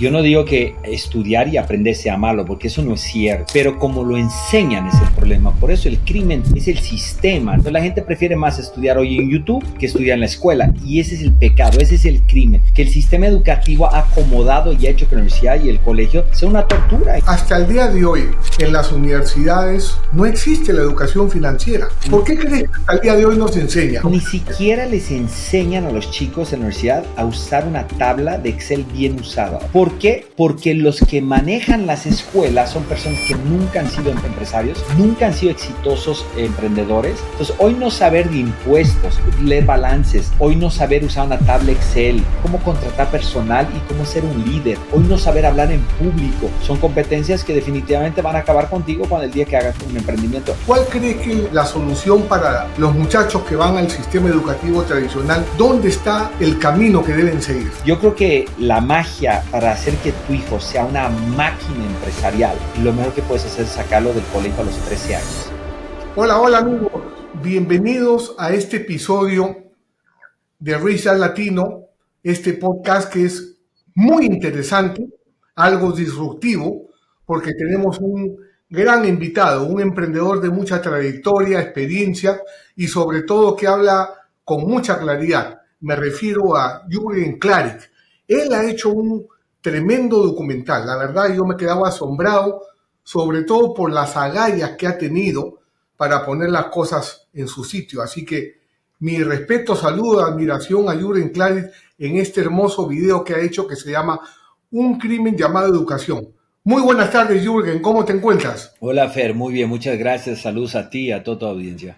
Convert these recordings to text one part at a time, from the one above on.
Yo no digo que estudiar y aprender sea malo, porque eso no es cierto, pero como lo enseñan es el problema. Por eso el crimen es el sistema. Entonces la gente prefiere más estudiar hoy en YouTube que estudiar en la escuela, y ese es el pecado, ese es el crimen, que el sistema educativo ha acomodado y ha hecho que la universidad y el colegio sea una tortura. Hasta el día de hoy, en las universidades no existe la educación financiera. ¿Por qué crees que hasta el día de hoy no se enseña? Ni siquiera les enseñan a los chicos en la universidad a usar una tabla de Excel bien usada. ¿Por qué? Porque los que manejan las escuelas son personas que nunca han sido empresarios, nunca han sido exitosos emprendedores. Entonces, hoy no saber de impuestos, leer balances, hoy no saber usar una tabla Excel, cómo contratar personal y cómo ser un líder, hoy no saber hablar en público, son competencias que definitivamente van a acabar contigo cuando el día que hagas un emprendimiento. ¿Cuál crees que es la solución para los muchachos que van al sistema educativo tradicional? ¿Dónde está el camino que deben seguir? Yo creo que la magia para hacer que tu hijo sea una máquina empresarial, lo mejor que puedes hacer es sacarlo del colegio a los 13 años. Hola amigos, bienvenidos a este episodio de Research Latino, este podcast que es muy interesante, algo disruptivo, porque tenemos un gran invitado, un emprendedor de mucha trayectoria, experiencia y sobre todo que habla con mucha claridad. Me refiero a Jürgen Klarik. Él ha hecho un tremendo documental. La verdad, yo me quedaba asombrado, sobre todo por las agallas que ha tenido para poner las cosas en su sitio. Así que mi respeto, saludo, admiración a Jürgen Klarik en este hermoso video que ha hecho que se llama Un crimen llamado educación. Muy buenas tardes, Jürgen. ¿Cómo te encuentras? Hola, Fer. Muy bien. Muchas gracias. Saludos a ti y a toda tu audiencia.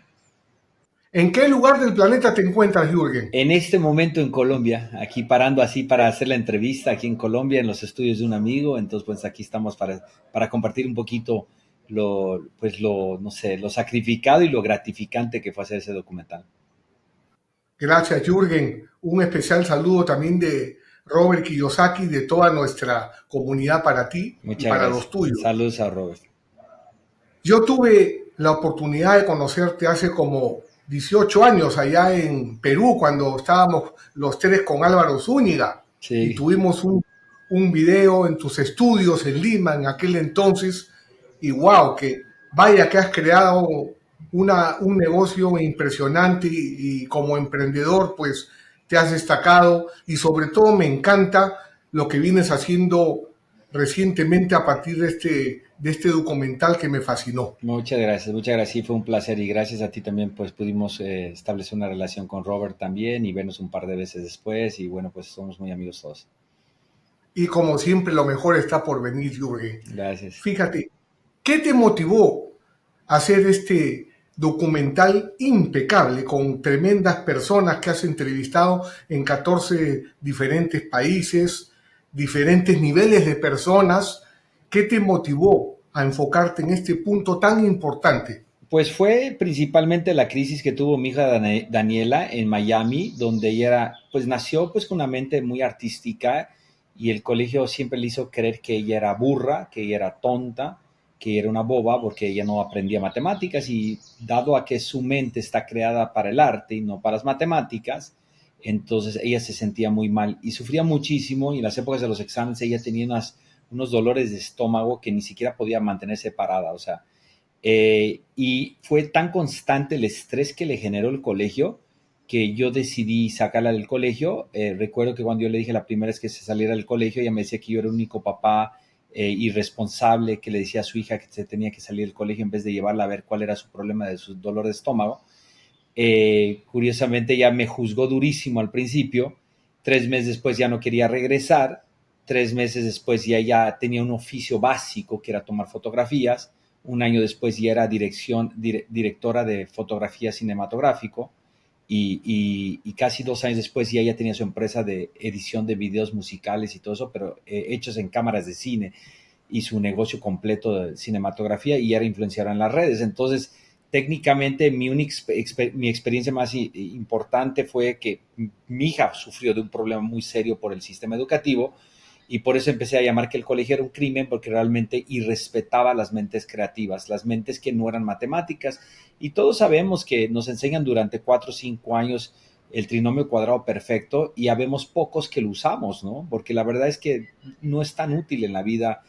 ¿En qué lugar del planeta te encuentras, Jürgen? En este momento en Colombia, aquí parando así para hacer la entrevista aquí en Colombia, en los estudios de un amigo. Entonces, pues aquí estamos para compartir un poquito no sé, lo sacrificado y lo gratificante que fue hacer ese documental. Gracias, Jürgen. Un especial saludo también de Robert Kiyosaki, de toda nuestra comunidad para ti y para los tuyos. Saludos a Robert. Yo tuve la oportunidad de conocerte hace como 18 años allá en Perú, cuando estábamos los tres con Álvaro Zúñiga. Sí. Y tuvimos un video en tus estudios en Lima en aquel entonces. Y wow, que vaya que has creado un negocio impresionante y como emprendedor pues te has destacado y sobre todo me encanta lo que vienes haciendo recientemente a partir de este documental que me fascinó. Muchas gracias, sí, fue un placer y gracias a ti también pues pudimos establecer una relación con Robert también y vernos un par de veces después y bueno, pues somos muy amigos todos. Y como siempre lo mejor está por venir, Jürgen. Gracias. Fíjate, ¿qué te motivó a hacer este documental impecable con tremendas personas que has entrevistado en 14 diferentes países, diferentes niveles de personas? ¿Qué te motivó a enfocarte en este punto tan importante? Pues fue principalmente la crisis que tuvo mi hija Daniela en Miami, donde ella pues nació pues con una mente muy artística y el colegio siempre le hizo creer que ella era burra, que ella era tonta, que era una boba porque ella no aprendía matemáticas y dado a que su mente está creada para el arte y no para las matemáticas, entonces ella se sentía muy mal y sufría muchísimo y en las épocas de los exámenes ella tenía unos dolores de estómago que ni siquiera podía mantenerse parada, o sea, y fue tan constante el estrés que le generó el colegio que yo decidí sacarla del colegio. Recuerdo que cuando yo le dije la primera vez que se saliera del colegio, ella me decía que yo era el único papá irresponsable que le decía a su hija que se tenía que salir del colegio en vez de llevarla a ver cuál era su problema de su dolor de estómago. Curiosamente ella me juzgó durísimo al principio. 3 meses después ya no quería regresar. 3 meses después ya tenía un oficio básico que era tomar fotografías. 1 año después ya era directora de fotografía cinematográfico y casi 2 años después ya tenía su empresa de edición de videos musicales y todo eso, pero hechos en cámaras de cine y su negocio completo de cinematografía y era influenciadora en las redes. Entonces, técnicamente mi experiencia más importante fue que mi hija sufrió de un problema muy serio por el sistema educativo y por eso empecé a llamar que el colegio era un crimen porque realmente irrespetaba las mentes creativas, las mentes que no eran matemáticas y todos sabemos que nos enseñan durante 4 o 5 años el trinomio cuadrado perfecto y habemos pocos que lo usamos, ¿no? Porque la verdad es que no es tan útil en la vida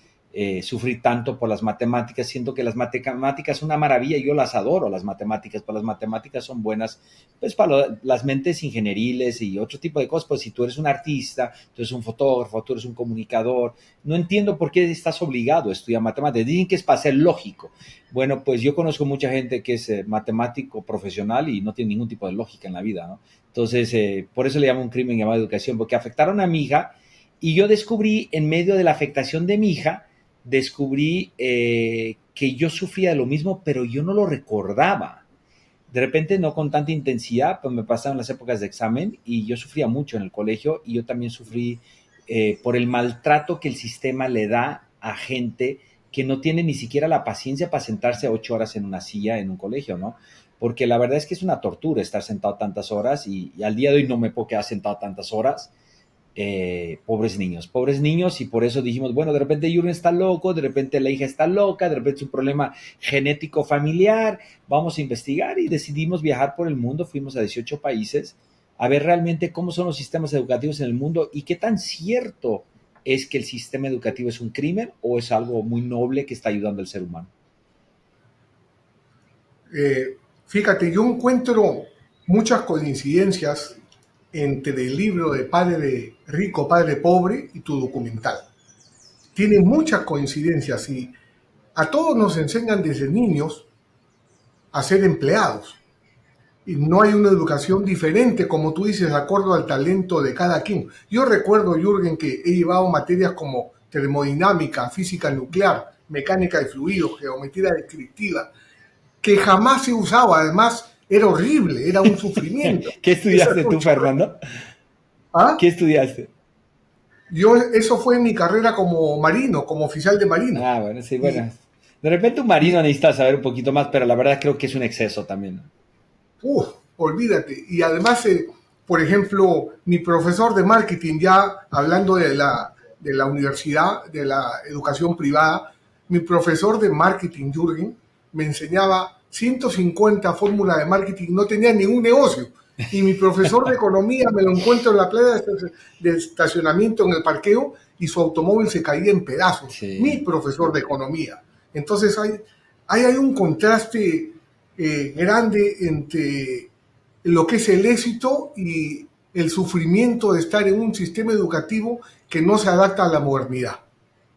sufrir tanto por las matemáticas. Siento que las matemáticas son una maravilla, yo las adoro, las matemáticas, pero las matemáticas son buenas pues para las mentes ingenieriles y otro tipo de cosas. Pues si tú eres un artista, tú eres un fotógrafo, tú eres un comunicador, no entiendo por qué estás obligado a estudiar matemáticas. Dicen que es para ser lógico. Bueno, pues yo conozco mucha gente que es matemático profesional y no tiene ningún tipo de lógica en la vida, ¿no? Entonces, por eso le llamo un crimen llamado educación, porque afectaron a mi hija y yo descubrí, en medio de la afectación de mi hija, descubrí que yo sufría de lo mismo, pero yo no lo recordaba. De repente, no con tanta intensidad, pues me pasaron las épocas de examen y yo sufría mucho en el colegio y yo también sufrí por el maltrato que el sistema le da a gente que no tiene ni siquiera la paciencia para sentarse 8 horas en una silla en un colegio, ¿no? Porque la verdad es que es una tortura estar sentado tantas horas y al día de hoy no me puedo quedar sentado tantas horas. Pobres niños, y por eso dijimos, bueno, de repente Jürgen está loco, de repente la hija está loca, de repente es un problema genético familiar, vamos a investigar y decidimos viajar por el mundo, fuimos a 18 países a ver realmente cómo son los sistemas educativos en el mundo y qué tan cierto es que el sistema educativo es un crimen o es algo muy noble que está ayudando al ser humano. Fíjate, yo encuentro muchas coincidencias entre el libro de Padre Rico, Padre Pobre y tu documental. Tiene muchas coincidencias y a todos nos enseñan desde niños a ser empleados. Y no hay una educación diferente, como tú dices, de acuerdo al talento de cada quien. Yo recuerdo, Jürgen, que he llevado materias como termodinámica, física nuclear, mecánica de fluidos, geometría descriptiva, que jamás he usado. Además, era horrible, era un sufrimiento. ¿Qué estudiaste tú, Fernando? ¿Ah? ¿Qué estudiaste? Eso fue en mi carrera como marino, como oficial de marino. Ah, bueno, sí, Y, bueno. De repente un marino y necesita saber un poquito más, pero la verdad creo que es un exceso también, ¿no? olvídate. Y además, por ejemplo, mi profesor de marketing, ya hablando de la universidad, de la educación privada, mi profesor de marketing, Jürgen, me enseñaba 150 fórmulas de marketing, no tenía ningún negocio. Y mi profesor de economía me lo encuentro en la playa de estacionamiento en el parqueo y su automóvil se caía en pedazos. Mi Sí. profesor de economía. Entonces hay un contraste grande entre lo que es el éxito y el sufrimiento de estar en un sistema educativo que no se adapta a la modernidad.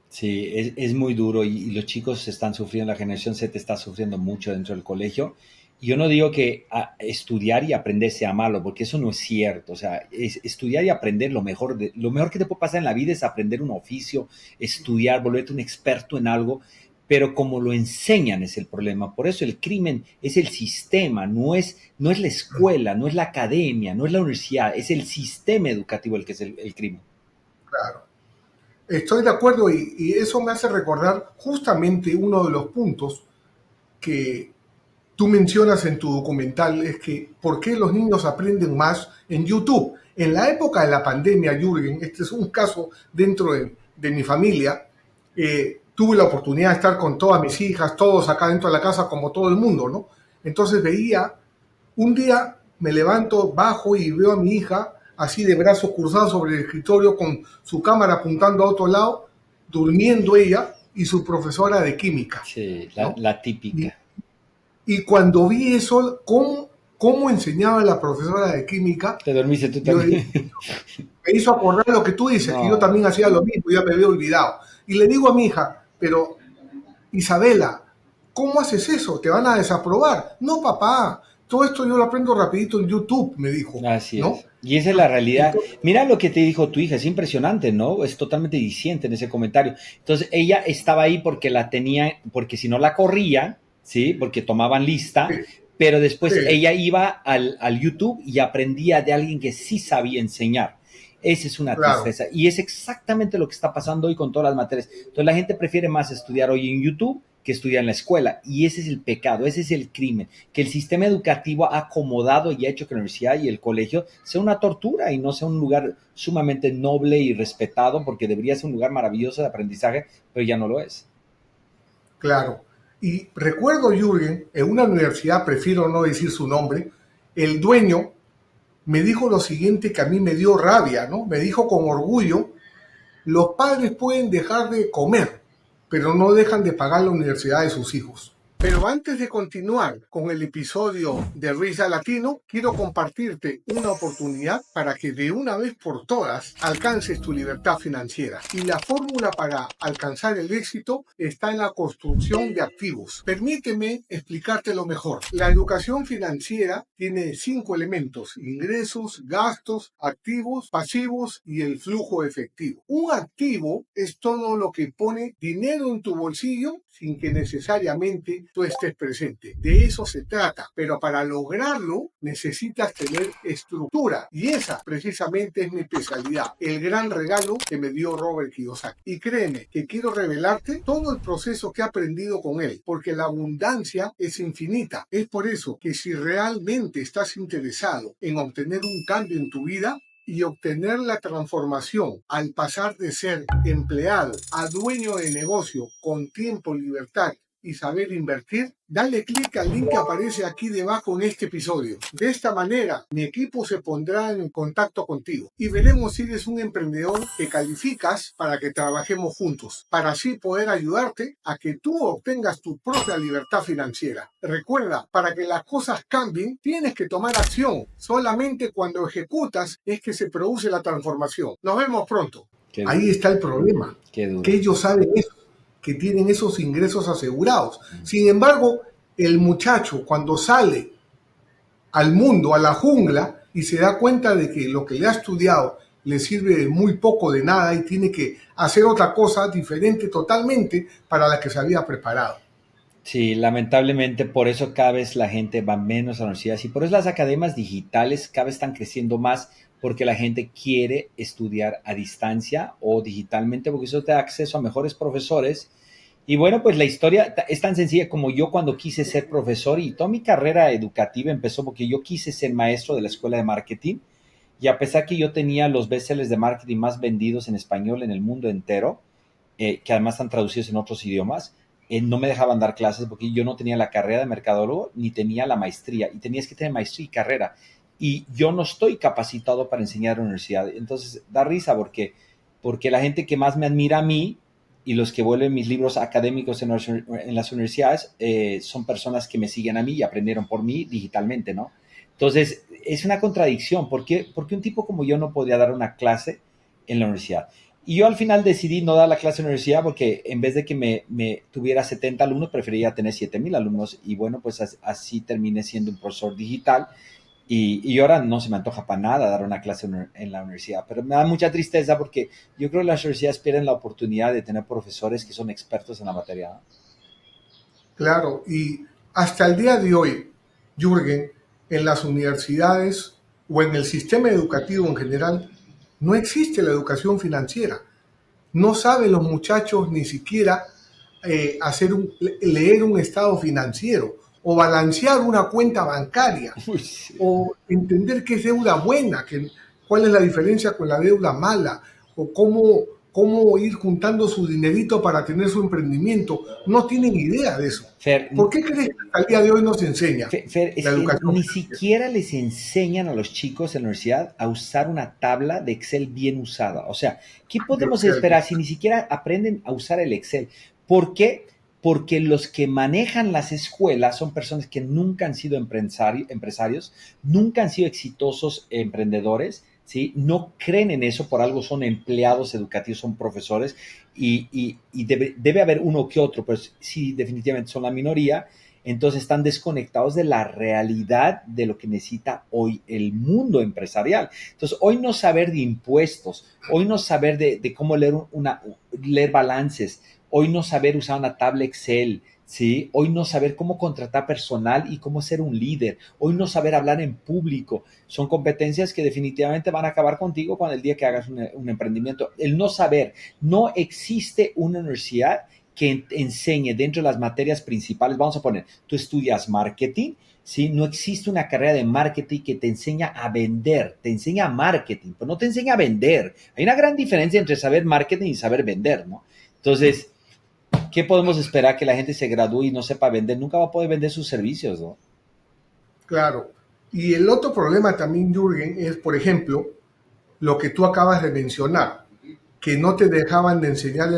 Sí, es muy duro y los chicos están sufriendo, la generación Z está sufriendo mucho dentro del colegio. Y yo no digo que estudiar y aprender sea malo, porque eso no es cierto. O sea, estudiar y aprender lo mejor que te puede pasar en la vida es aprender un oficio, estudiar, volverte un experto en algo, pero como lo enseñan es el problema. Por eso el crimen es el sistema, no es la escuela, no es la academia, no es la universidad, es el sistema educativo el que es el crimen. Claro. Estoy de acuerdo y eso me hace recordar justamente uno de los puntos que tú mencionas en tu documental, es que ¿por qué los niños aprenden más en YouTube? En la época de la pandemia, Jürgen, este es un caso dentro de mi familia, tuve la oportunidad de estar con todas mis hijas, todos acá dentro de la casa, como todo el mundo, ¿no? Entonces veía, un día me levanto, bajo y veo a mi hija así de brazos cruzados sobre el escritorio con su cámara apuntando a otro lado, durmiendo ella y su profesora de química, Sí, ¿no? la Y, típica. y cuando vi eso, cómo enseñaba la profesora de química, Te dormiste tú yo, también. me hizo acordar lo que tú dices, que yo No, también hacía lo mismo, ya me había olvidado. Y le digo a mi hija, pero Isabela, ¿cómo haces eso? Te van a desaprobar. No, papá, todo esto yo lo aprendo rapidito en YouTube, me dijo, así ¿no? es. Y esa es la realidad. Entonces, Mira lo que te dijo tu hija, es impresionante, ¿no? Es totalmente diciente en ese comentario. Entonces, ella estaba ahí porque la tenía, porque si no la corría, ¿sí? Porque tomaban sí, lista, pero después sí, ella iba al YouTube y aprendía de alguien que sí sabía enseñar. Esa es una claro, tristeza. Y es exactamente lo que está pasando hoy con todas las materias. Entonces, la gente prefiere más estudiar hoy en YouTube que estudiar en la escuela. Y ese es el pecado, ese es el crimen, que el sistema educativo ha acomodado y ha hecho que la universidad y el colegio sea una tortura y no sea un lugar sumamente noble y respetado, porque debería ser un lugar maravilloso de aprendizaje, pero ya no lo es. claro. Y recuerdo, Jürgen, en una universidad, prefiero no decir su nombre, el dueño me dijo lo siguiente que a mí me dio rabia, ¿no? Me dijo con orgullo: los padres pueden dejar de comer, pero no dejan de pagar la universidad de sus hijos. Pero antes de continuar con el episodio de Risa Latino, quiero compartirte una oportunidad para que de una vez por todas alcances tu libertad financiera. Y la fórmula para alcanzar el éxito está en la construcción de activos. Permíteme explicártelo mejor. La educación financiera tiene 5 elementos: ingresos, gastos, activos, pasivos y el flujo efectivo. Un activo es todo lo que pone dinero en tu bolsillo sin que necesariamente tú estés presente. De eso se trata. Pero para lograrlo necesitas tener estructura. Y esa precisamente es mi especialidad. El gran regalo que me dio Robert Kiyosaki. Y créeme que quiero revelarte todo el proceso que he aprendido con él. Porque la abundancia es infinita. Es por eso que si realmente estás interesado en obtener un cambio en tu vida, y obtener la transformación al pasar de ser empleado a dueño de negocio con tiempo, libertad y saber invertir, dale clic al link que aparece aquí debajo en este episodio. De esta manera, mi equipo se pondrá en contacto contigo y veremos si eres un emprendedor que calificas para que trabajemos juntos, para así poder ayudarte a que tú obtengas tu propia libertad financiera. Recuerda, para que las cosas cambien, tienes que tomar acción. Solamente cuando ejecutas es que se produce la transformación. Nos vemos pronto. Ahí está el problema, que ellos saben eso, que tienen esos ingresos asegurados. Sin embargo, el muchacho cuando sale al mundo, a la jungla, y se da cuenta de que lo que le ha estudiado le sirve de muy poco, de nada, y tiene que hacer otra cosa diferente totalmente para la que se había preparado. Sí, lamentablemente por eso cada vez la gente va menos a la universidad y por eso las academias digitales cada vez están creciendo más, porque la gente quiere estudiar a distancia o digitalmente, porque eso te da acceso a mejores profesores. Y bueno, pues la historia es tan sencilla como yo cuando quise ser profesor, y toda mi carrera educativa empezó porque yo quise ser maestro de la escuela de marketing, y a pesar que yo tenía los bestsellers de marketing más vendidos en español en el mundo entero, que además están traducidos en otros idiomas, no me dejaban dar clases porque yo no tenía la carrera de mercadólogo ni tenía la maestría, y tenías que tener maestría y carrera, y yo no estoy capacitado para enseñar en la universidad. Entonces da risa porque la gente que más me admira a mí y los que vuelven mis libros académicos en las universidades son personas que me siguen a mí y aprendieron por mí digitalmente, ¿no? Entonces es una contradicción. ¿Por qué un tipo como yo no podía dar una clase en la universidad? Y yo al final decidí no dar la clase en la universidad porque en vez de que me tuviera 70 alumnos, prefería tener 7,000 alumnos. Y bueno, pues así terminé siendo un profesor digital. Y ahora no se me antoja para nada dar una clase en la universidad. Pero me da mucha tristeza porque yo creo que las universidades pierden la oportunidad de tener profesores que son expertos en la materia, ¿no? Claro, y hasta el día de hoy, Jürgen, en las universidades o en el sistema educativo en general, no existe la educación financiera. No saben los muchachos ni siquiera leer un estado financiero o balancear una cuenta bancaria o entender qué es deuda buena, cuál es la diferencia con la deuda mala, o cómo ir juntando su dinerito para tener su emprendimiento. No tienen idea de eso. Fer, ¿Por qué crees que al día de hoy no se enseña Fer, es la que educación ni financiera? siquiera les enseñan a los chicos en la universidad a usar una tabla de Excel bien usada. O sea, ¿qué podemos esperar si ni siquiera aprenden a usar el Excel? ¿Por qué? Porque los que manejan las escuelas son personas que nunca han sido empresarios, nunca han sido exitosos emprendedores, ¿sí? No creen en eso, por algo son empleados educativos, son profesores, y debe haber uno que otro, pero sí, definitivamente son la minoría. Entonces están desconectados de la realidad de lo que necesita hoy el mundo empresarial. Entonces, hoy no saber de impuestos, hoy no saber de cómo leer balances, hoy no saber usar una tabla Excel, ¿sí? Hoy no saber cómo contratar personal y cómo ser un líder, hoy no saber hablar en público, son competencias que definitivamente van a acabar contigo cuando el día que hagas un emprendimiento. El no saber, no existe una universidad que enseñe dentro de las materias principales. Vamos a poner, tú estudias marketing, ¿sí? No existe una carrera de marketing que te enseña a vender, te enseña marketing, pero no te enseña a vender. Hay una gran diferencia entre saber marketing y saber vender, ¿no? Entonces, ¿qué podemos esperar? Que la gente se gradúe y no sepa vender, nunca va a poder vender sus servicios, ¿no? Claro. Y el otro problema también, Jürgen, es, por ejemplo, lo que tú acabas de mencionar, que no te dejaban de enseñar,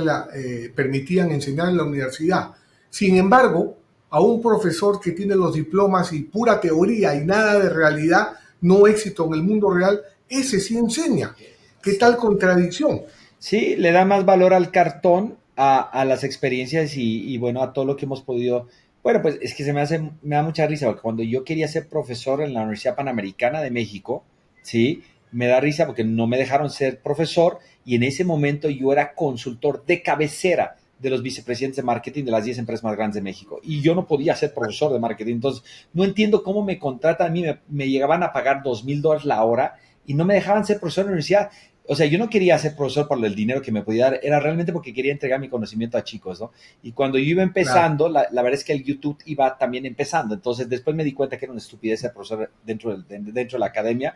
permitían enseñar en la universidad. Sin embargo, a un profesor que tiene los diplomas y pura teoría y nada de realidad, no éxito en el mundo real, ese sí enseña. ¿Qué tal contradicción? Sí, le da más valor al cartón, a las experiencias y, bueno, a todo lo que hemos podido. Bueno, pues es que me da mucha risa, porque cuando yo quería ser profesor en la Universidad Panamericana de México, ¿sí? Me da risa porque no me dejaron ser profesor y en ese momento yo era consultor de cabecera de los vicepresidentes de marketing de las 10 empresas más grandes de México y yo no podía ser profesor de marketing. Entonces, no entiendo cómo me contratan a mí, me llegaban a pagar $2,000 la hora y no me dejaban ser profesor de la universidad. O sea, yo no quería ser profesor por el dinero que me podía dar, era realmente porque quería entregar mi conocimiento a chicos, ¿no? Y cuando yo iba Claro. empezando, la verdad es que el YouTube iba también empezando, entonces después me di cuenta que era una estupidez ser profesor dentro de la academia.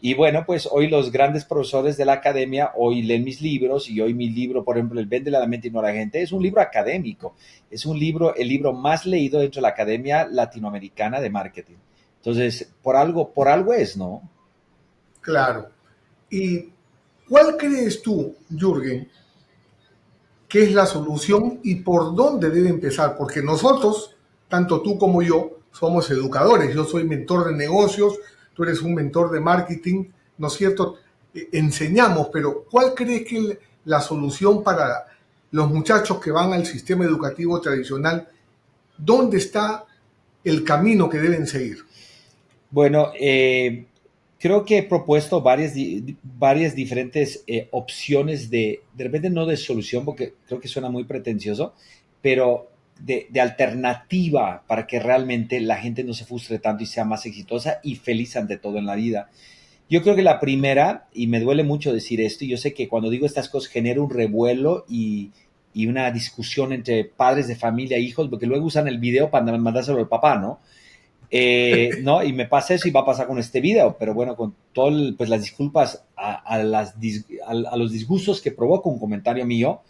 Y bueno, pues hoy los grandes profesores de la academia hoy leen mis libros y hoy mi libro, por ejemplo, El Véndele a la mente y no a la gente, es un libro académico, es un libro, el libro más leído dentro de la Academia Latinoamericana de Marketing. Entonces, por algo es, ¿no? Claro. ¿Y cuál crees tú, Jürgen, que es la solución y por dónde debe empezar? Porque nosotros, tanto tú como yo, somos educadores. Yo soy mentor de negocios, tú eres un mentor de marketing, ¿no es cierto? Enseñamos, pero ¿cuál crees que es la solución para los muchachos que van al sistema educativo tradicional? ¿Dónde está el camino que deben seguir? Bueno, creo que he propuesto varias diferentes opciones de repente no de solución, porque creo que suena muy pretencioso, pero de alternativa para que realmente la gente no se frustre tanto y sea más exitosa y feliz ante todo en la vida. Yo creo que la primera, y me duele mucho decir esto, y yo sé que cuando digo estas cosas genera un revuelo y una discusión entre padres de familia e hijos, porque luego usan el video para mandárselo al papá, ¿no? No, y me pasa eso y va a pasar con este video, pero bueno, con todo pues las disculpas a los disgustos que provoca un comentario mío,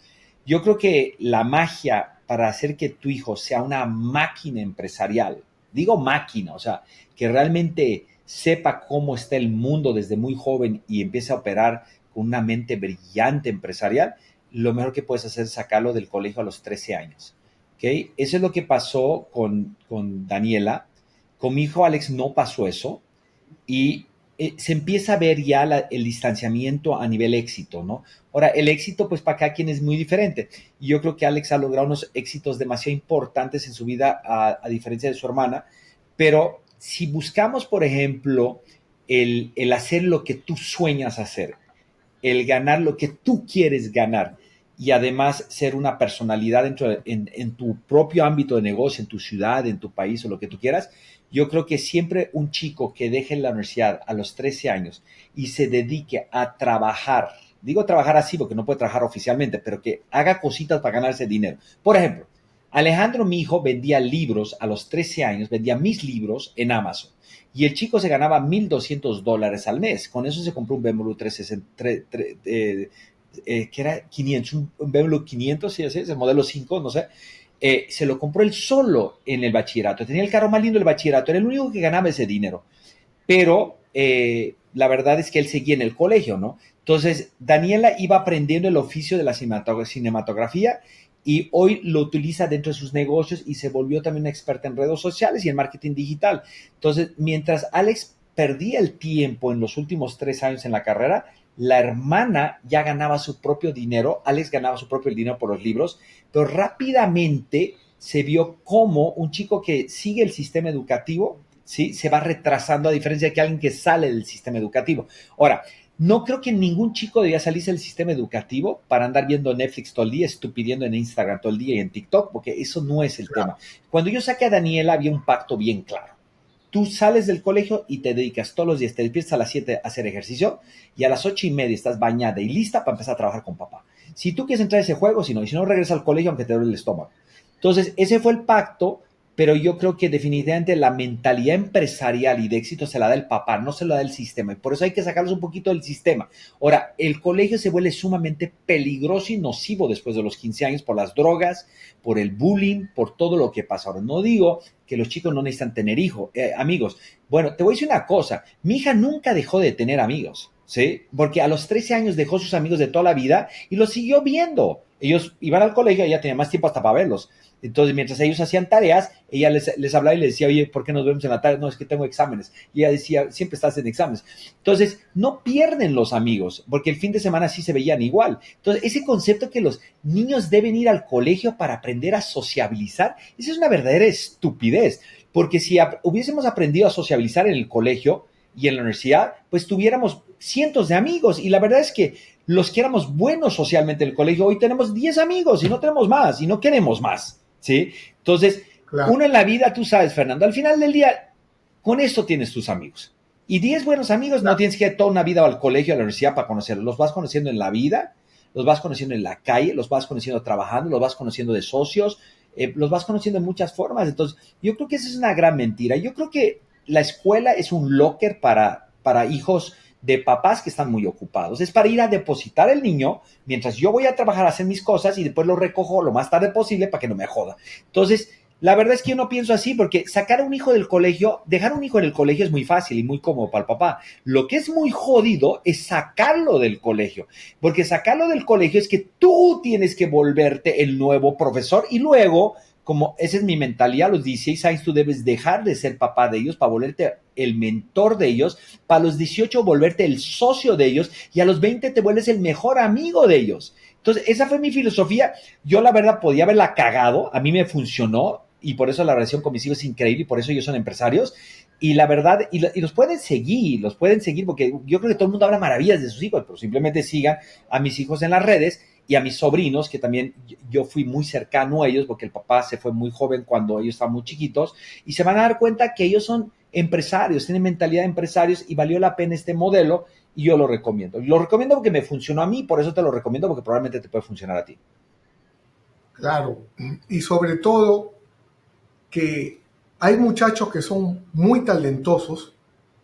yo creo que la magia para hacer que tu hijo sea una máquina empresarial, digo máquina, o sea, que realmente sepa cómo está el mundo desde muy joven y empiece a operar con una mente brillante empresarial, lo mejor que puedes hacer es sacarlo del colegio a los 13 años. ¿Okay? Eso es lo que pasó con Daniela. Con mi hijo Alex no pasó eso y se empieza a ver ya el distanciamiento a nivel éxito, ¿no? Ahora, el éxito, pues para cada quien es muy diferente. Y yo creo que Alex ha logrado unos éxitos demasiado importantes en su vida, a diferencia de su hermana. Pero si buscamos, por ejemplo, el hacer lo que tú sueñas hacer, el ganar lo que tú quieres ganar y además ser una personalidad en tu propio ámbito de negocio, en tu ciudad, en tu país o lo que tú quieras, yo creo que siempre un chico que deje la universidad a los 13 años y se dedique a trabajar, digo trabajar así porque no puede trabajar oficialmente, pero que haga cositas para ganarse dinero. Por ejemplo, Alejandro, mi hijo, vendía libros a los 13 años, vendía mis libros en Amazon. Y el chico se ganaba $1,200 al mes. Con eso se compró un BMW 360, que era 500, un BMW 500, ¿sí? Es el modelo 5, no sé. Se lo compró él solo en el bachillerato. Tenía el carro más lindo del bachillerato. Era el único que ganaba ese dinero. Pero la verdad es que él seguía en el colegio, ¿no? Entonces, Daniela iba aprendiendo el oficio de la cinematografía y hoy lo utiliza dentro de sus negocios y se volvió también una experta en redes sociales y en marketing digital. Entonces, mientras Alex perdía el tiempo en los últimos 3 años en la carrera, la hermana ya ganaba su propio dinero, Alex ganaba su propio dinero por los libros, pero rápidamente se vio como un chico que sigue el sistema educativo, ¿sí? Se va retrasando a diferencia de que alguien que sale del sistema educativo. Ahora, no creo que ningún chico debía salirse del sistema educativo para andar viendo Netflix todo el día, estupidiendo en Instagram todo el día y en TikTok, porque eso no es el tema. Cuando yo saqué a Daniela había un pacto bien claro. Tú sales del colegio y te dedicas todos los días, te despiertas a las 7 a hacer ejercicio y a las 8:30 estás bañada y lista para empezar a trabajar con papá. Si tú quieres entrar a ese juego, si no, y si no, regresa al colegio aunque te duele el estómago. Entonces, ese fue el pacto, pero yo creo que definitivamente la mentalidad empresarial y de éxito se la da el papá, no se la da el sistema, y por eso hay que sacarlos un poquito del sistema. Ahora, el colegio se vuelve sumamente peligroso y nocivo después de los 15 años por las drogas, por el bullying, por todo lo que pasa. Ahora, no digo que los chicos no necesitan tener amigos. Bueno, te voy a decir una cosa, mi hija nunca dejó de tener amigos, ¿sí? Porque a los 13 años dejó sus amigos de toda la vida y los siguió viendo. Ellos iban al colegio, ella tenía más tiempo hasta para verlos. Entonces, mientras ellos hacían tareas, ella les hablaba y les decía, oye, ¿por qué nos vemos en la tarde? No, es que tengo exámenes. Y ella decía, siempre estás en exámenes. Entonces, no pierden los amigos, porque el fin de semana sí se veían igual. Entonces, ese concepto que los niños deben ir al colegio para aprender a sociabilizar, esa es una verdadera estupidez. Porque si hubiésemos aprendido a sociabilizar en el colegio y en la universidad, pues tuviéramos cientos de amigos. Y la verdad es que los que éramos buenos socialmente en el colegio, hoy tenemos 10 amigos y no tenemos más y no queremos más. ¿Sí? Entonces, claro, uno en la vida, tú sabes, Fernando, al final del día, con esto tienes tus amigos. Y 10 buenos amigos, claro, no tienes que ir toda una vida al colegio, a la universidad para conocerlos. Los vas conociendo en la vida, los vas conociendo en la calle, los vas conociendo trabajando, los vas conociendo de socios, los vas conociendo de muchas formas. Entonces, yo creo que esa es una gran mentira. Yo creo que la escuela es un locker para hijos de papás que están muy ocupados. Es para ir a depositar el niño mientras yo voy a trabajar a hacer mis cosas y después lo recojo lo más tarde posible para que no me joda. Entonces, la verdad es que yo no pienso así porque sacar a un hijo del colegio, dejar un hijo en el colegio es muy fácil y muy cómodo para el papá. Lo que es muy jodido es sacarlo del colegio, porque sacarlo del colegio es que tú tienes que volverte el nuevo profesor y luego, como esa es mi mentalidad, a los 16 años tú debes dejar de ser papá de ellos para volverte el mentor de ellos, para los 18 volverte el socio de ellos y a los 20 te vuelves el mejor amigo de ellos. Entonces, esa fue mi filosofía. Yo la verdad podía haberla cagado, a mí me funcionó y por eso la relación con mis hijos es increíble y por eso ellos son empresarios. Y la verdad, y los pueden seguir porque yo creo que todo el mundo habla maravillas de sus hijos, pero simplemente sigan a mis hijos en las redes y a mis sobrinos, que también yo fui muy cercano a ellos porque el papá se fue muy joven cuando ellos estaban muy chiquitos y se van a dar cuenta que ellos son empresarios, tienen mentalidad de empresarios y valió la pena este modelo y yo lo recomiendo. Lo recomiendo porque me funcionó a mí, por eso te lo recomiendo porque probablemente te puede funcionar a ti. Claro, y sobre todo que hay muchachos que son muy talentosos,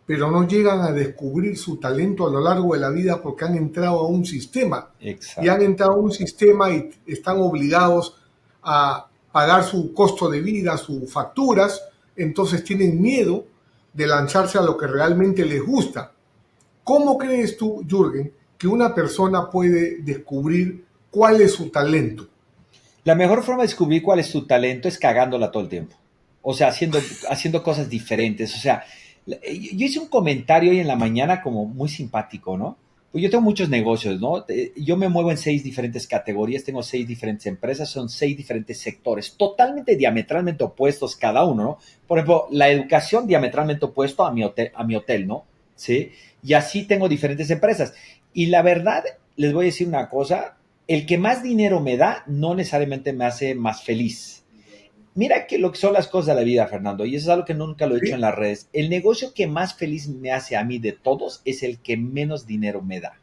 pero no llegan a descubrir su talento a lo largo de la vida porque han entrado a un sistema. Exacto. Y han entrado a un sistema y están obligados a pagar su costo de vida, sus facturas, entonces tienen miedo de lanzarse a lo que realmente les gusta. ¿Cómo crees tú, Jürgen, que una persona puede descubrir cuál es su talento? La mejor forma de descubrir cuál es tu talento es cagándola todo el tiempo. O sea, haciendo cosas diferentes. O sea, yo hice un comentario hoy en la mañana como muy simpático, ¿no? Pues yo tengo muchos negocios, ¿no? Yo me muevo en 6 diferentes categorías, tengo 6 diferentes empresas, son 6 diferentes sectores, totalmente diametralmente opuestos cada uno, ¿no? Por ejemplo, la educación diametralmente opuesto a mi hotel, ¿no? ¿Sí? Y así tengo diferentes empresas. Y la verdad, les voy a decir una cosa, el que más dinero me da no necesariamente me hace más feliz. Mira que lo que son las cosas de la vida, Fernando, y eso es algo que nunca lo he hecho en las redes. El negocio que más feliz me hace a mí de todos es el que menos dinero me da,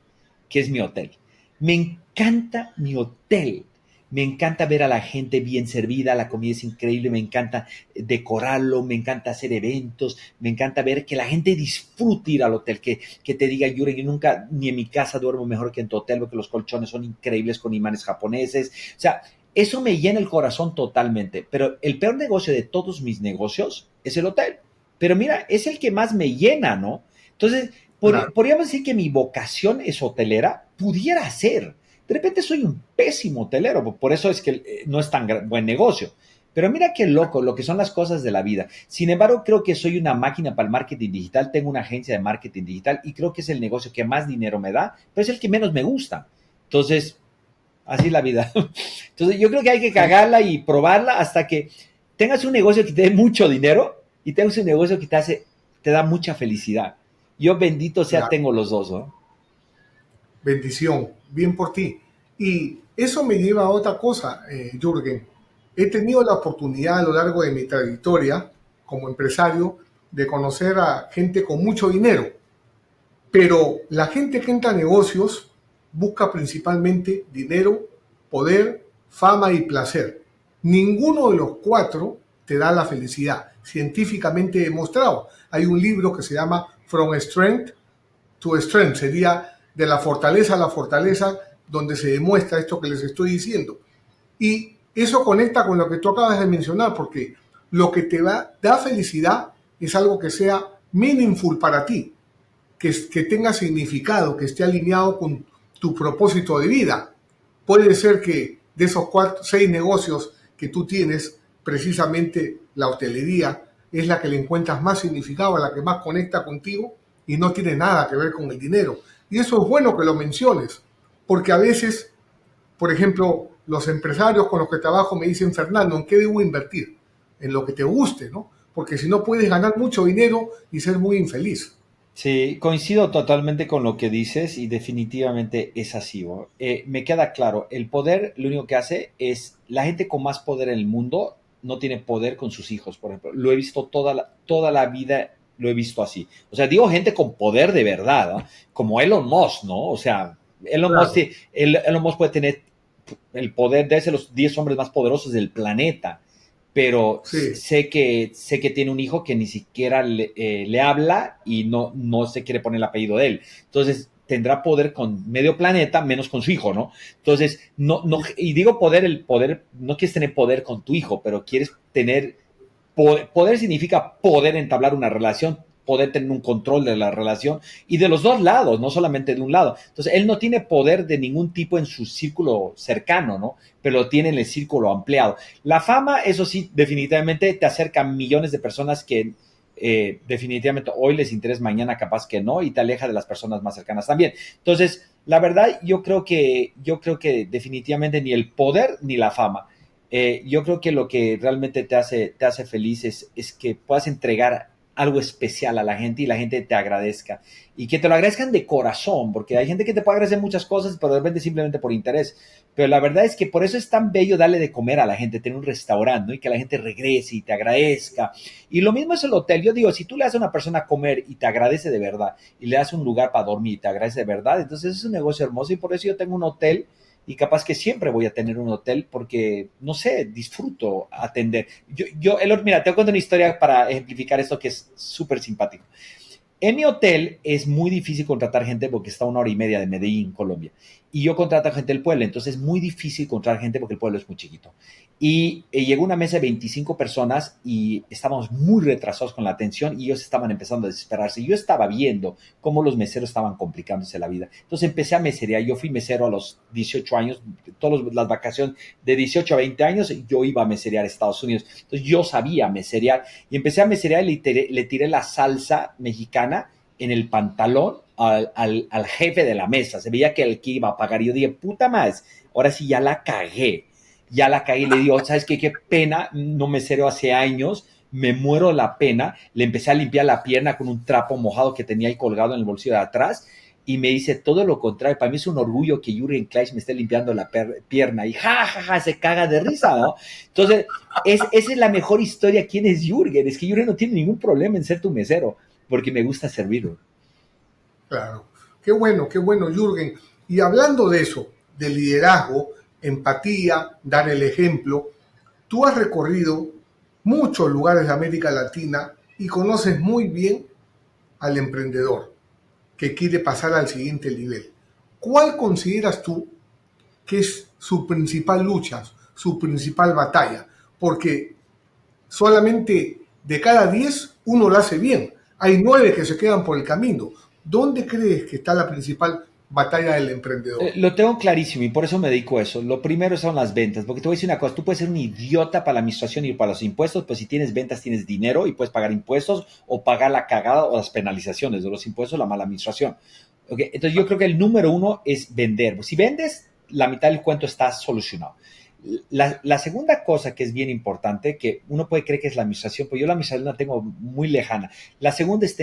que es mi hotel. Me encanta mi hotel. Me encanta ver a la gente bien servida, la comida es increíble, me encanta decorarlo, me encanta hacer eventos, me encanta ver que la gente disfrute ir al hotel, que te diga, Yuri, yo nunca ni en mi casa duermo mejor que en tu hotel, porque los colchones son increíbles con imanes japoneses. O sea, eso me llena el corazón totalmente, pero el peor negocio de todos mis negocios es el hotel. Pero mira, es el que más me llena, ¿no? Entonces, podríamos decir que mi vocación es hotelera, pudiera ser. De repente soy un pésimo hotelero, por eso es que no es tan buen negocio. Pero mira qué loco, lo que son las cosas de la vida. Sin embargo, creo que soy una máquina para el marketing digital, tengo una agencia de marketing digital y creo que es el negocio que más dinero me da, pero es el que menos me gusta. Entonces, así es la vida. Entonces, yo creo que hay que cagarla y probarla hasta que tengas un negocio que te dé mucho dinero y tengas un negocio que te da mucha felicidad. Yo, bendito sea, tengo los dos, ¿no? Bendición, bien por ti. Y eso me lleva a otra cosa, Jürgen. He tenido la oportunidad a lo largo de mi trayectoria como empresario de conocer a gente con mucho dinero, pero la gente que entra a negocios busca principalmente dinero, poder, fama y placer. Ninguno de los 4 te da la felicidad, científicamente demostrado. Hay un libro que se llama From Strength to Strength, sería de la fortaleza a la fortaleza, donde se demuestra esto que les estoy diciendo. Y eso conecta con lo que tú acabas de mencionar, porque lo que te da felicidad es algo que sea meaningful para ti, que tenga significado, que esté alineado con tu propósito de vida. Puede ser que de esos 6 negocios que tú tienes, precisamente la hotelería es la que le encuentras más significado, la que más conecta contigo y no tiene nada que ver con el dinero. Y eso es bueno que lo menciones, porque a veces, por ejemplo, los empresarios con los que trabajo me dicen: Fernando, ¿en qué debo invertir? En lo que te guste, ¿no? Porque si no, puedes ganar mucho dinero y ser muy infeliz. Sí, coincido totalmente con lo que dices y definitivamente es así, ¿no? Me queda claro, el poder lo único que hace es, la gente con más poder en el mundo no tiene poder con sus hijos, por ejemplo. Lo he visto toda la vida, lo he visto así. O sea, digo gente con poder de verdad, ¿no? Como Elon Musk, ¿no? O sea, Claro, Elon Musk puede tener el poder de ser los 10 hombres más poderosos del planeta, pero sí, sé que tiene un hijo que ni siquiera le habla y no se quiere poner el apellido de él. Entonces, tendrá poder con medio planeta, menos con su hijo, ¿no? Entonces, y digo poder, el poder, no quieres tener poder con tu hijo, pero quieres tener poder significa poder entablar una relación, poder tener un control de la relación y de los dos lados, no solamente de un lado. Entonces, él no tiene poder de ningún tipo en su círculo cercano, ¿no? Pero lo tiene en el círculo ampliado. La fama, eso sí, definitivamente te acerca a millones de personas que definitivamente hoy les interesa, mañana capaz que no, y te aleja de las personas más cercanas también. Entonces, la verdad, yo creo que definitivamente ni el poder ni la fama. Yo creo que lo que realmente te hace feliz es que puedas entregar algo especial a la gente y la gente te agradezca. Y que te lo agradezcan de corazón, porque hay gente que te puede agradecer muchas cosas, pero de repente simplemente por interés. Pero la verdad es que por eso es tan bello darle de comer a la gente, tener un restaurante, ¿no? Y que la gente regrese y te agradezca. Y lo mismo es el hotel. Yo digo, si tú le das a una persona a comer y te agradece de verdad, y le das un lugar para dormir y te agradece de verdad, entonces es un negocio hermoso. Y por eso yo tengo un hotel y capaz que siempre voy a tener un hotel porque, no sé, disfruto atender. Mira, te cuento una historia para ejemplificar esto que es súper simpático. En mi hotel es muy difícil contratar gente porque está a 1 hora y media de Medellín, Colombia. Y yo contrato gente del pueblo, entonces es muy difícil contratar gente porque el pueblo es muy chiquito. Y llegó una mesa de 25 personas y estábamos muy retrasados con la atención y ellos estaban empezando a desesperarse. Y yo estaba viendo cómo los meseros estaban complicándose la vida. Entonces empecé a meserear. Yo fui mesero a los 18 años, todas las vacaciones de 18 a 20 años, yo iba a meserear a Estados Unidos. Entonces yo sabía meserear y empecé a meserear y le tiré la salsa mexicana en el pantalón al jefe de la mesa. Se veía que el que iba a pagar. Y yo dije, puta más, ahora sí ya la cagué. Ya la cagué y le digo, ¿sabes qué? Qué pena, no me cereo hace años, me muero la pena. Le empecé a limpiar la pierna con un trapo mojado que tenía ahí colgado en el bolsillo de atrás y me dice todo lo contrario. Para mí es un orgullo que Jürgen Kleist me esté limpiando la pierna y se caga de risa, ¿no? Entonces, esa es la mejor historia. ¿Quién es Jürgen? Es que Jürgen no tiene ningún problema en ser tu mesero porque me gusta servirlo. claro. Qué bueno, Jürgen. Y hablando de eso, de liderazgo, empatía, dar el ejemplo, tú has recorrido muchos lugares de América Latina y conoces muy bien al emprendedor que quiere pasar al siguiente nivel. ¿Cuál consideras tú que es su principal lucha, su principal batalla? Porque solamente de cada 10 uno lo hace bien. Hay 9 que se quedan por el camino. ¿Dónde crees que está la principal batalla del emprendedor? Lo tengo clarísimo y por eso me dedico a eso. Lo primero son las ventas, porque te voy a decir una cosa, tú puedes ser un idiota para la administración y para los impuestos, pues si tienes ventas tienes dinero y puedes pagar impuestos o pagar la cagada o las penalizaciones de los impuestos, la mala administración. ¿Okay? Entonces yo creo que el número uno es vender. Si vendes, la mitad del cuento está solucionado. La segunda cosa que es bien importante, que uno puede creer que es la administración, pero yo la administración la tengo muy lejana. La segunda es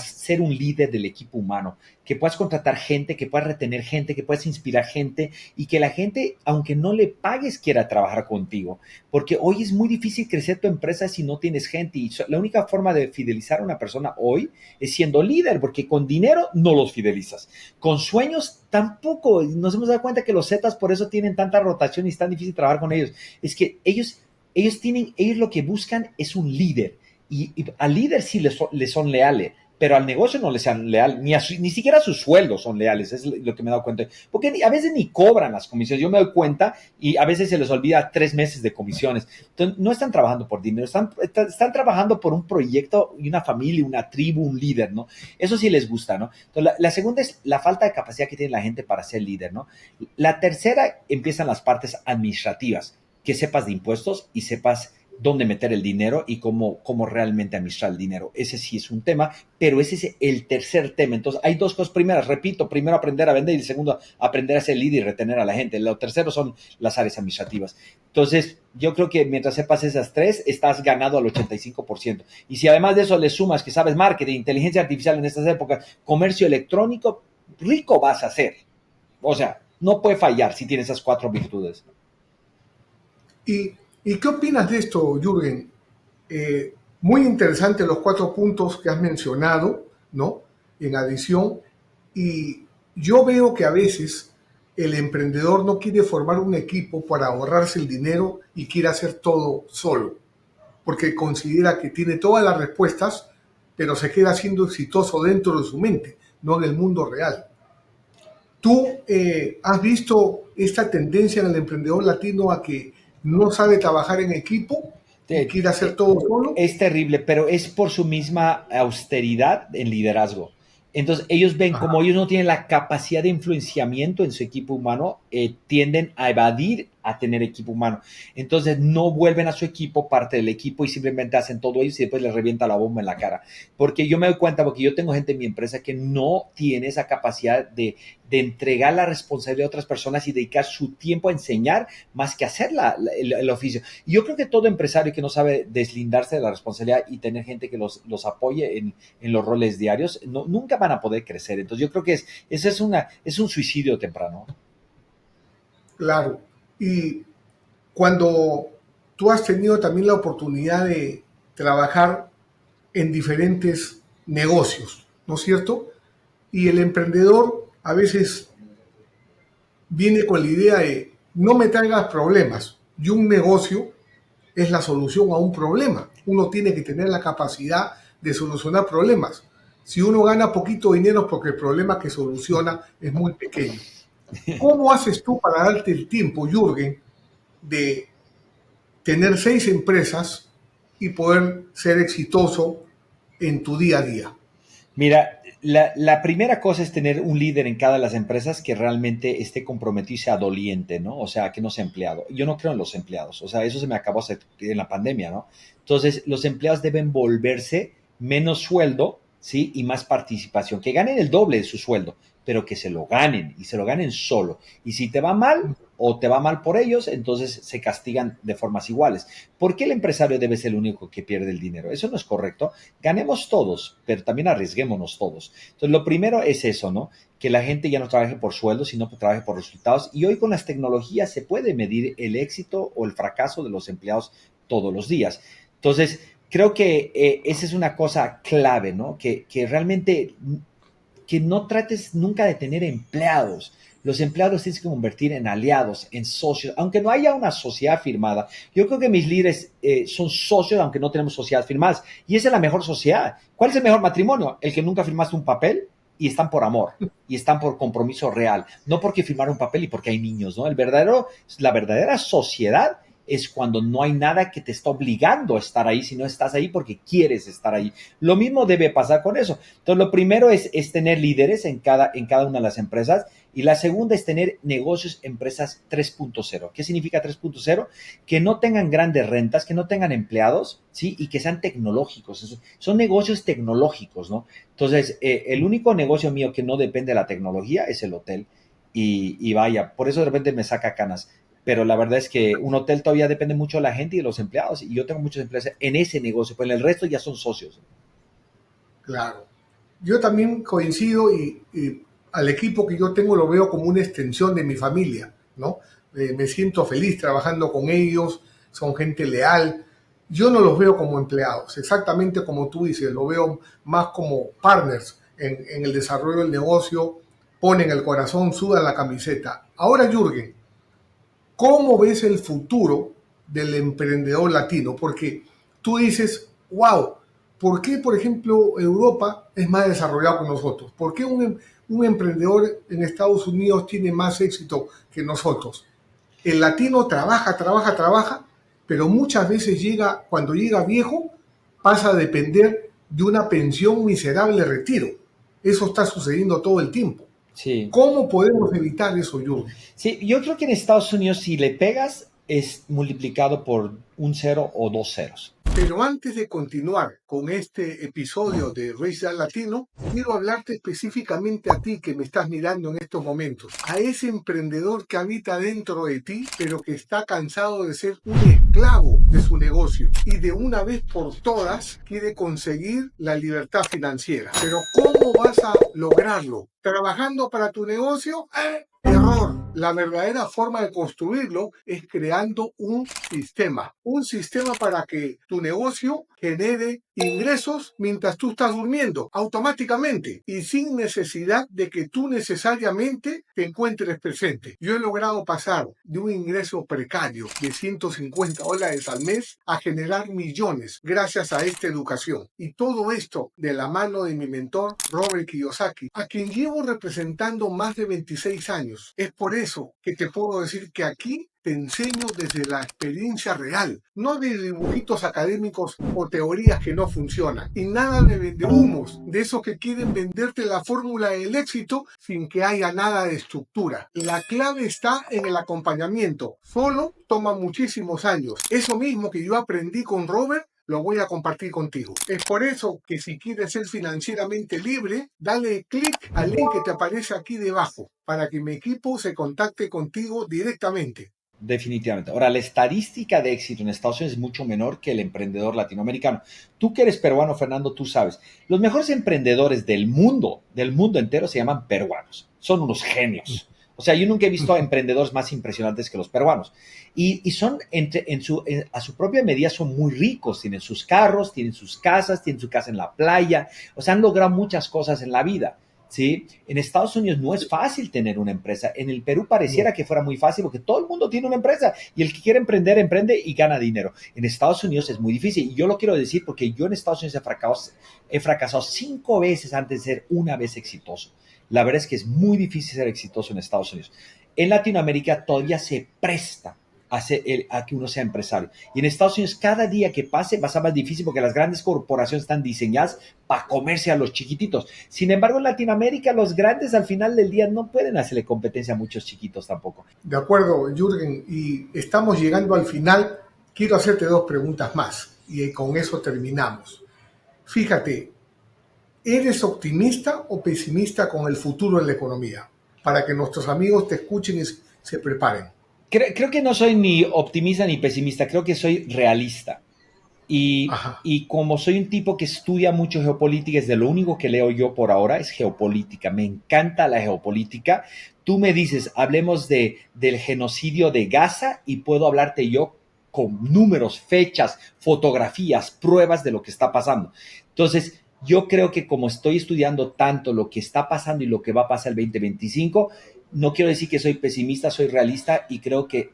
ser un líder del equipo humano, que puedas contratar gente, que puedas retener gente, que puedas inspirar gente y que la gente, aunque no le pagues, quiera trabajar contigo. Porque hoy es muy difícil crecer tu empresa si no tienes gente y la única forma de fidelizar a una persona hoy es siendo líder, porque con dinero no los fidelizas. Con sueños tampoco. Nos hemos dado cuenta que los Zetas por eso tienen tanta rotación y es tan difícil trabajar con ellos. Es que ellos ellos lo que buscan es un líder. Y al líder sí le son leales, pero al negocio no le sean leales, ni siquiera a sus sueldos son leales, es lo que me he dado cuenta. Porque a veces ni cobran las comisiones, yo me doy cuenta y a veces se les olvida 3 meses de comisiones. Entonces, no están trabajando por dinero, están trabajando por un proyecto y una familia, una tribu, un líder, ¿no? Eso sí les gusta, ¿no? Entonces, la segunda es la falta de capacidad que tiene la gente para ser líder, ¿no? La tercera empiezan las partes administrativas, que sepas de impuestos y sepas dónde meter el dinero y cómo realmente administrar el dinero. Ese sí es un tema, pero ese es el tercer tema. Entonces, hay dos cosas. Primero aprender a vender y segundo, aprender a ser líder y retener a la gente. Lo tercero son las áreas administrativas. Entonces, yo creo que mientras sepas esas tres, estás ganado al 85%. Y si además de eso le sumas que sabes marketing, inteligencia artificial en estas épocas, comercio electrónico, rico vas a ser. O sea, no puede fallar si tienes esas 4 virtudes. ¿Y qué opinas de esto, Jürgen? Muy interesante los 4 puntos que has mencionado, ¿no? En adición, y yo veo que a veces el emprendedor no quiere formar un equipo para ahorrarse el dinero y quiere hacer todo solo, porque considera que tiene todas las respuestas, pero se queda siendo exitoso dentro de su mente, no en el mundo real. ¿Tú has visto esta tendencia en el emprendedor latino a que no sabe trabajar en equipo y quiere hacer todo solo? Es terrible, pero es por su misma austeridad en liderazgo. Entonces, ellos ven Ajá. como ellos no tienen la capacidad de influenciamiento en su equipo humano, tienden a evadir a tener equipo humano. Entonces, no vuelven a su equipo parte del equipo y simplemente hacen todo ellos y después les revienta la bomba en la cara. Porque yo me doy cuenta, porque yo tengo gente en mi empresa que no tiene esa capacidad de entregar la responsabilidad a otras personas y dedicar su tiempo a enseñar más que hacer el oficio. Y yo creo que todo empresario que no sabe deslindarse de la responsabilidad y tener gente que los apoye en los roles diarios, nunca van a poder crecer. Entonces yo creo que ese es un suicidio temprano. Claro. Y cuando tú has tenido también la oportunidad de trabajar en diferentes negocios, ¿no es cierto? Y el emprendedor a veces viene con la idea de no me traigas problemas. Y un negocio es la solución a un problema. Uno tiene que tener la capacidad de solucionar problemas. Si uno gana poquito dinero es porque el problema que soluciona es muy pequeño. ¿Cómo haces tú para darte el tiempo, Jürgen, de tener 6 empresas y poder ser exitoso en tu día a día? Mira, la primera cosa es tener un líder en cada de las empresas que realmente esté comprometido y sea doliente, ¿no? O sea, que no sea empleado. Yo no creo en los empleados, o sea, eso se me acabó en la pandemia, ¿no? Entonces, los empleados deben volverse menos sueldo, ¿sí? Y más participación, que ganen el doble de su sueldo, pero que se lo ganen y se lo ganen solo. Y si te va mal o te va mal por ellos, entonces se castigan de formas iguales. ¿Por qué el empresario debe ser el único que pierde el dinero? Eso no es correcto. Ganemos todos, pero también arriesguémonos todos. Entonces, lo primero es eso, ¿no? Que la gente ya no trabaje por sueldo, sino que trabaje por resultados. Y hoy con las tecnologías se puede medir el éxito o el fracaso de los empleados todos los días. Entonces, creo que esa es una cosa clave, ¿no? Que realmente que no trates nunca de tener empleados. Los empleados tienes que convertir en aliados, en socios, aunque no haya una sociedad firmada. Yo creo que mis líderes son socios, aunque no tenemos sociedades firmadas. Y esa es la mejor sociedad. ¿Cuál es el mejor matrimonio? El que nunca firmaste un papel y están por amor y están por compromiso real, no porque firmaron un papel y porque hay niños, ¿no? La verdadera sociedad es cuando no hay nada que te está obligando a estar ahí, sino estás ahí porque quieres estar ahí. Lo mismo debe pasar con eso. Entonces, lo primero es tener líderes en cada una de las empresas y la segunda es tener negocios, empresas 3.0. ¿Qué significa 3.0? Que no tengan grandes rentas, que no tengan empleados, ¿sí? Y que sean tecnológicos. Son negocios tecnológicos, ¿no? Entonces, el único negocio mío que no depende de la tecnología es el hotel. Y vaya, por eso de repente me saca canas, pero la verdad es que un hotel todavía depende mucho de la gente y de los empleados, y yo tengo muchos empleados en ese negocio, pues en el resto ya son socios. Claro. Yo también coincido y al equipo que yo tengo lo veo como una extensión de mi familia, ¿no? Me siento feliz trabajando con ellos, son gente leal. Yo no los veo como empleados, exactamente como tú dices, lo veo más como partners en el desarrollo del negocio, ponen el corazón, sudan la camiseta. Ahora, Jürgen, ¿cómo ves el futuro del emprendedor latino? Porque tú dices, wow, ¿por qué, por ejemplo, Europa es más desarrollado que nosotros? ¿Por qué un emprendedor en Estados Unidos tiene más éxito que nosotros? El latino trabaja, trabaja, trabaja, pero muchas veces cuando llega viejo, pasa a depender de una pensión miserable de retiro. Eso está sucediendo todo el tiempo. Sí. ¿Cómo podemos evitar eso, Jürgen? Sí, yo creo que en Estados Unidos si le pegas es multiplicado por un cero o dos ceros. Pero antes de continuar con este episodio de Racial Latino, quiero hablarte específicamente a ti que me estás mirando en estos momentos, a ese emprendedor que habita dentro de ti, pero que está cansado de ser un esclavo de su negocio y de una vez por todas quiere conseguir la libertad financiera. Pero ¿cómo vas a lograrlo? ¿Trabajando para tu negocio? Error. La verdadera forma de construirlo es creando un sistema para que tu negocio genere ingresos mientras tú estás durmiendo, automáticamente y sin necesidad de que tú necesariamente te encuentres presente. Yo he logrado pasar de un ingreso precario de $150 al mes a generar millones gracias a esta educación. Y todo esto de la mano de mi mentor, Robert Kiyosaki, a quien llevo representando más de 26 años. Es por eso que te puedo decir que aquí te enseño desde la experiencia real, no de dibujitos académicos o teorías que no funcionan. Y nada de vendehumos, de esos que quieren venderte la fórmula del éxito sin que haya nada de estructura. La clave está en el acompañamiento. Solo toma muchísimos años. Eso mismo que yo aprendí con Robert, lo voy a compartir contigo. Es por eso que si quieres ser financieramente libre, dale clic al link que te aparece aquí debajo para que mi equipo se contacte contigo directamente. Definitivamente. Ahora, la estadística de éxito en Estados Unidos es mucho menor que el emprendedor latinoamericano. Tú que eres peruano, Fernando, tú sabes. Los mejores emprendedores del mundo entero, se llaman peruanos. Son unos genios. O sea, yo nunca he visto a emprendedores más impresionantes que los peruanos. Y son, a su propia medida, son muy ricos. Tienen sus carros, tienen sus casas, tienen su casa en la playa. O sea, han logrado muchas cosas en la vida. ¿Sí? En Estados Unidos no es fácil tener una empresa. En el Perú pareciera que fuera muy fácil porque todo el mundo tiene una empresa y el que quiere emprender, emprende y gana dinero. En Estados Unidos es muy difícil y yo lo quiero decir porque yo en Estados Unidos he fracasado 5 veces antes de ser una vez exitoso. La verdad es que es muy difícil ser exitoso en Estados Unidos. En Latinoamérica todavía se presta a que uno sea empresario. Y en Estados Unidos cada día que pase va a ser más difícil porque las grandes corporaciones están diseñadas para comerse a los chiquititos. Sin embargo, en Latinoamérica los grandes al final del día no pueden hacerle competencia a muchos chiquitos tampoco. De acuerdo, Jürgen, y estamos llegando al final. Quiero hacerte 2 preguntas más y con eso terminamos. Fíjate, ¿eres optimista o pesimista con el futuro en la economía? Para que nuestros amigos te escuchen y se preparen. Creo que no soy ni optimista ni pesimista, creo que soy realista. Y como soy un tipo que estudia mucho geopolítica, es de lo único que leo yo por ahora, es geopolítica. Me encanta la geopolítica. Tú me dices, hablemos del genocidio de Gaza y puedo hablarte yo con números, fechas, fotografías, pruebas de lo que está pasando. Entonces, yo creo que como estoy estudiando tanto lo que está pasando y lo que va a pasar el 2025, no quiero decir que soy pesimista, soy realista y creo que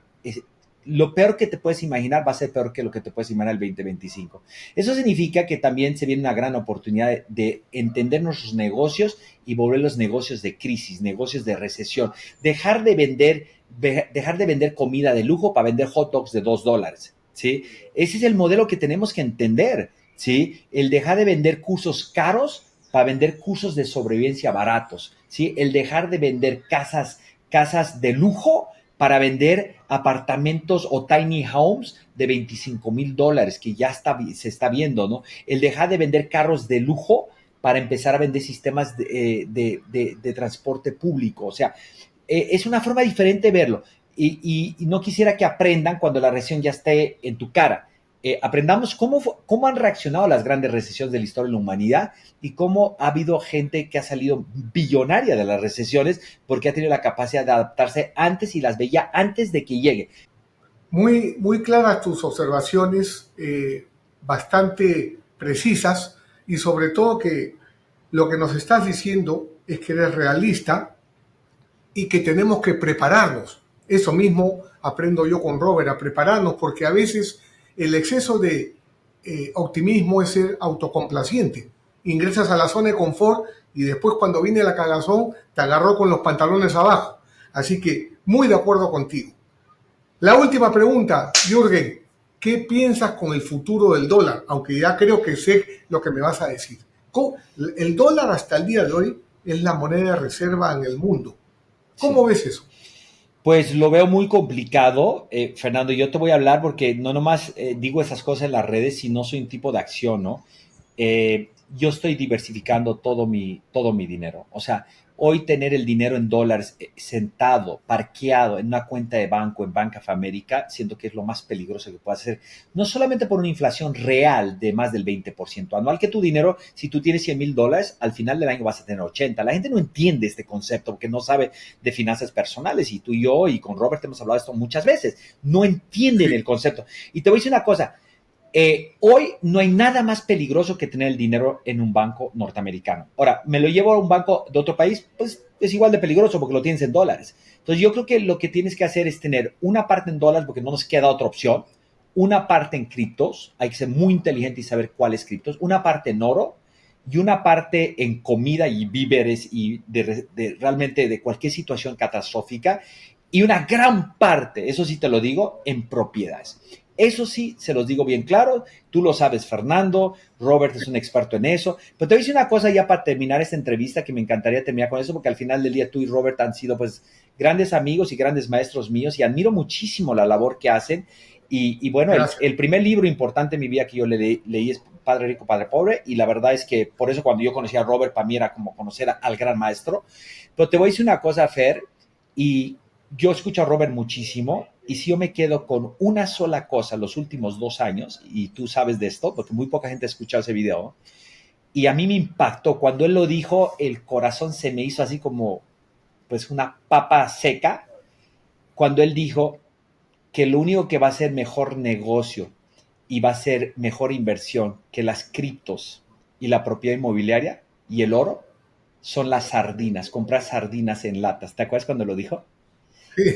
lo peor que te puedes imaginar va a ser peor que lo que te puedes imaginar el 2025. Eso significa que también se viene una gran oportunidad de entender nuestros negocios y volver los negocios de crisis, negocios de recesión. Dejar de vender comida de lujo para vender hot dogs de $2, ¿sí? Ese es el modelo que tenemos que entender, ¿sí? El dejar de vender cursos caros para vender cursos de sobrevivencia baratos, ¿sí? El dejar de vender casas de lujo para vender apartamentos o tiny homes de $25,000, que ya se está viendo, ¿no? El dejar de vender carros de lujo para empezar a vender sistemas de transporte público. O sea, es una forma diferente de verlo. Y no quisiera que aprendan cuando la recesión ya esté en tu cara. Aprendamos cómo han reaccionado las grandes recesiones de la historia de la humanidad y cómo ha habido gente que ha salido billonaria de las recesiones porque ha tenido la capacidad de adaptarse antes y las veía antes de que llegue. Muy, muy claras tus observaciones, bastante precisas y sobre todo que lo que nos estás diciendo es que eres realista y que tenemos que prepararnos. Eso mismo aprendo yo con Robert a prepararnos, porque a veces el exceso de optimismo es ser autocomplaciente. Ingresas a la zona de confort y después cuando viene la cagazón te agarró con los pantalones abajo. Así que muy de acuerdo contigo. La última pregunta, Jürgen, ¿qué piensas con el futuro del dólar? Aunque ya creo que sé lo que me vas a decir. El dólar hasta el día de hoy es la moneda de reserva en el mundo. ¿Cómo ves eso? Pues lo veo muy complicado, Fernando. Yo te voy a hablar porque no nomás digo esas cosas en las redes, sino soy un tipo de acción, ¿no? Yo estoy diversificando todo mi dinero. O sea, hoy tener el dinero en dólares sentado, parqueado en una cuenta de banco en Bank of America, siento que es lo más peligroso que puede hacer. No solamente por una inflación real de más del 20% anual, que tu dinero, si tú tienes $100,000, al final del año vas a tener 80. La gente no entiende este concepto porque no sabe de finanzas personales, y tú y yo y con Robert hemos hablado de esto muchas veces. No entienden el concepto. Y te voy a decir una cosa. Hoy no hay nada más peligroso que tener el dinero en un banco norteamericano. Ahora, me lo llevo a un banco de otro país, pues es igual de peligroso porque lo tienes en dólares. Entonces yo creo que lo que tienes que hacer es tener una parte en dólares porque no nos queda otra opción, una parte en criptos, hay que ser muy inteligente y saber cuáles criptos, una parte en oro y una parte en comida y víveres y realmente de cualquier situación catastrófica, y una gran parte, eso sí te lo digo, en propiedades. Eso sí, se los digo bien claro, tú lo sabes, Fernando, Robert es un experto en eso, pero te voy a decir una cosa ya para terminar esta entrevista, que me encantaría terminar con eso, porque al final del día tú y Robert han sido pues grandes amigos y grandes maestros míos, y admiro muchísimo la labor que hacen. Y bueno, el primer libro importante en mi vida que yo leí es Padre Rico, Padre Pobre, y la verdad es que por eso cuando yo conocí a Robert, para mí era como conocer al gran maestro. Pero te voy a decir una cosa, Fer, y yo escucho a Robert muchísimo, y si yo me quedo con una sola cosa los últimos 2 años, y tú sabes de esto, porque muy poca gente ha escuchado ese video, y a mí me impactó, cuando él lo dijo, el corazón se me hizo así como pues una papa seca, cuando él dijo que lo único que va a ser mejor negocio y va a ser mejor inversión que las criptos y la propiedad inmobiliaria y el oro son las sardinas, comprar sardinas en latas. ¿Te acuerdas cuando lo dijo?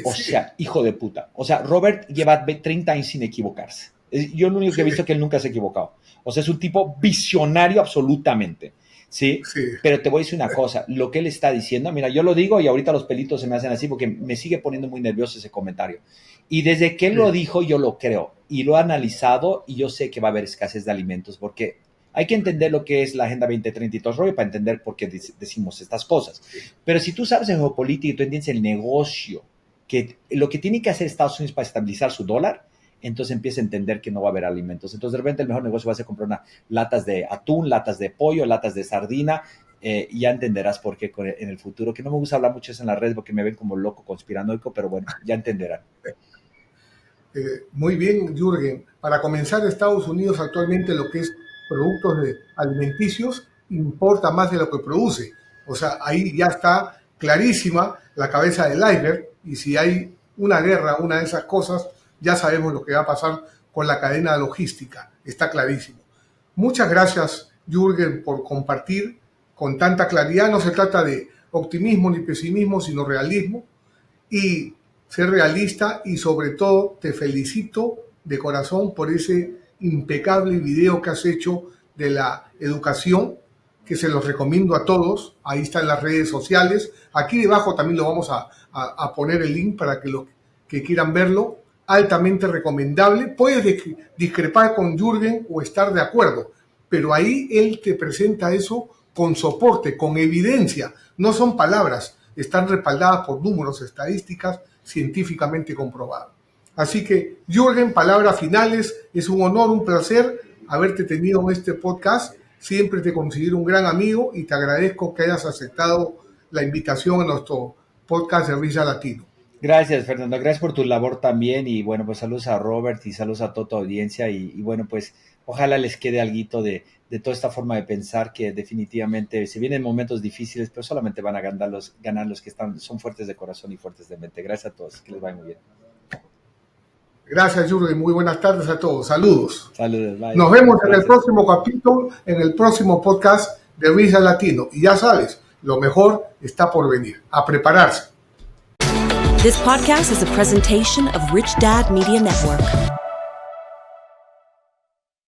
O sea, hijo de puta. O sea, Robert lleva 30 años sin equivocarse. Yo lo único que he visto es que él nunca se ha equivocado. O sea, es un tipo visionario absolutamente. ¿Sí? Pero te voy a decir una cosa. Lo que él está diciendo, mira, yo lo digo y ahorita los pelitos se me hacen así porque me sigue poniendo muy nervioso ese comentario. Y desde que él lo dijo, yo lo creo. Y lo he analizado y yo sé que va a haber escasez de alimentos porque hay que entender lo que es la Agenda 2030 y todo rollo para entender por qué decimos estas cosas. Pero si tú sabes de geopolítica y tú entiendes el negocio, que lo que tiene que hacer Estados Unidos para estabilizar su dólar, entonces empieza a entender que no va a haber alimentos. Entonces, de repente, el mejor negocio va a ser comprar latas de atún, latas de pollo, latas de sardina, y ya entenderás por qué en el futuro, que no me gusta hablar mucho eso en las redes porque me ven como loco conspiranoico, pero bueno, ya entenderán. Muy bien, Jürgen. Para comenzar, Estados Unidos actualmente lo que es productos alimenticios importa más de lo que produce. O sea, ahí ya está clarísima la cabeza del iceberg, y si hay una guerra, una de esas cosas, ya sabemos lo que va a pasar con la cadena logística. Está clarísimo. Muchas gracias, Jürgen, por compartir con tanta claridad. No se trata de optimismo ni pesimismo, sino realismo. Y ser realista, y sobre todo te felicito de corazón por ese impecable video que has hecho de la educación, que se los recomiendo a todos. Ahí está en las redes sociales. Aquí debajo también lo vamos a poner el link para que los que quieran verlo. Altamente recomendable. Puedes discrepar con Jürgen o estar de acuerdo, pero ahí él te presenta eso con soporte, con evidencia. No son palabras, están respaldadas por números, estadísticas, científicamente comprobadas. Así que, Jürgen, palabras finales. Es un honor, un placer haberte tenido en este podcast. Siempre te considero un gran amigo y te agradezco que hayas aceptado la invitación a nuestro podcast de Risa Latino. Gracias, Fernando. Gracias por tu labor también. Y bueno, pues saludos a Robert y saludos a toda tu audiencia. Y bueno, pues ojalá les quede alguito de toda esta forma de pensar, que definitivamente se vienen momentos difíciles, pero solamente van a ganar los que son fuertes de corazón y fuertes de mente. Gracias a todos. Que les vaya muy bien. Gracias, Jürgen. Muy buenas tardes a todos. Saludos. Saludos. Bye. Nos vemos en el próximo capítulo, en el próximo podcast de Risa Latino. Y ya sabes, lo mejor está por venir. A prepararse. This podcast is a presentation of Rich Dad Media Network.